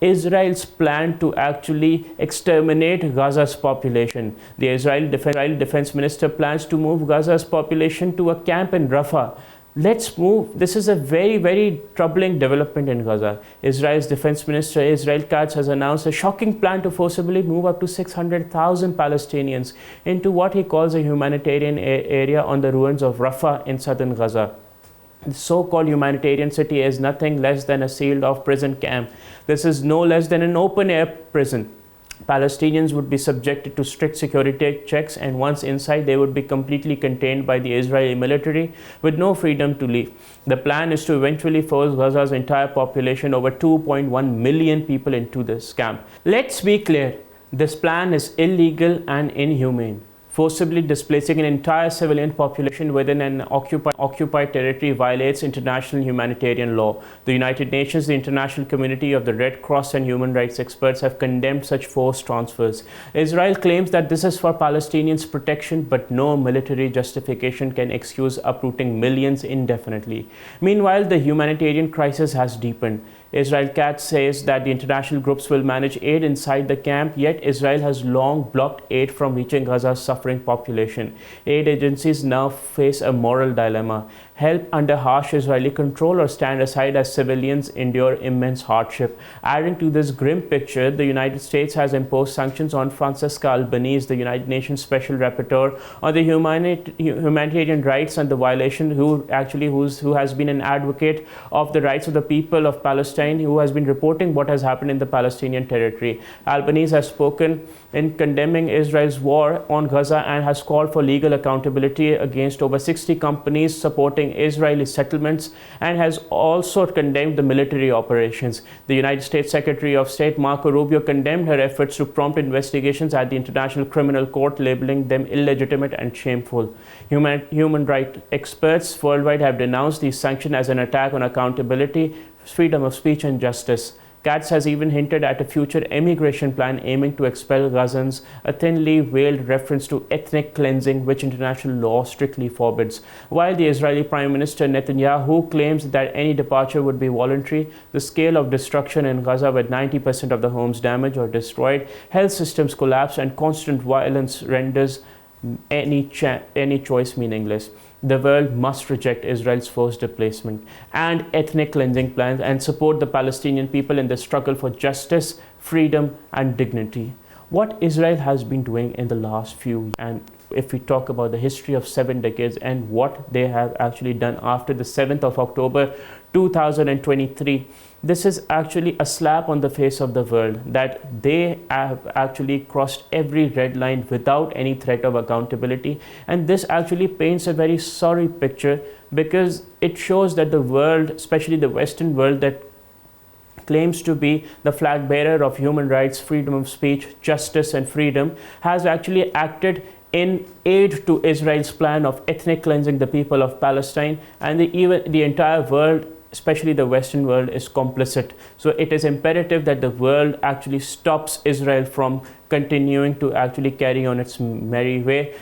Israel's plan to actually exterminate Gaza's population. The Israeli defense minister plans to move Gaza's population to a camp in Rafah. Let's move. This is a very, very troubling development in Gaza. Israel's defense minister, Israel Katz, has announced a shocking plan to forcibly move up to 600,000 Palestinians into what he calls a humanitarian area on the ruins of Rafah in southern Gaza. The so-called humanitarian city is nothing less than a sealed-off prison camp. This is no less than an open-air prison. Palestinians would be subjected to strict security checks, and once inside, they would be completely contained by the Israeli military with no freedom to leave. The plan is to eventually force Gaza's entire population, over 2.1 million people, into this camp. Let's be clear, this plan is illegal and inhumane. Forcibly displacing an entire civilian population within an occupied territory violates international humanitarian law. The United Nations, the international community of the Red Cross, and human rights experts have condemned such forced transfers. Israel claims that this is for Palestinians' protection, but no military justification can excuse uprooting millions indefinitely. Meanwhile, the humanitarian crisis has deepened. Israel Katz says that the international groups will manage aid inside the camp, yet Israel has long blocked aid from reaching Gaza's suffering population. Aid agencies now face a moral dilemma: help under harsh Israeli control or stand aside as civilians endure immense hardship. Adding to this grim picture, the United States has imposed sanctions on Francesca Albanese, the United Nations Special Rapporteur on the humanitarian rights and the violation, who has been an advocate of the rights of the people of Palestine, who has been reporting what has happened in the Palestinian territory. Albanese has spoken in condemning Israel's war on Gaza and has called for legal accountability against over 60 companies supporting Israeli settlements, and has also condemned the military operations. The United States Secretary of State Marco Rubio condemned her efforts to prompt investigations at the International Criminal Court, labeling them illegitimate and shameful. Human rights experts worldwide have denounced these sanctions as an attack on accountability, freedom of speech, and justice. Katz has even hinted at a future immigration plan aiming to expel Gazans, a thinly veiled reference to ethnic cleansing, which international law strictly forbids. While the Israeli Prime Minister Netanyahu claims that any departure would be voluntary, the scale of destruction in Gaza, with 90% of the homes damaged or destroyed, health systems collapse, and constant violence renders any choice meaningless. The world must reject Israel's forced displacement and ethnic cleansing plans and support the Palestinian people in their struggle for justice, freedom, and dignity. What Israel has been doing in the last few years, and if we talk about the history of 7 decades and what they have actually done after the 7th of October 2023, this is actually a slap on the face of the world, that they have actually crossed every red line without any threat of accountability. And this actually paints a very sorry picture, because it shows that the world, especially the Western world that claims to be the flag bearer of human rights, freedom of speech, justice, and freedom, has actually acted in aid to Israel's plan of ethnic cleansing the people of Palestine, and the entire world, especially the Western world, is complicit. So it is imperative that the world actually stops Israel from continuing to actually carry on its merry way.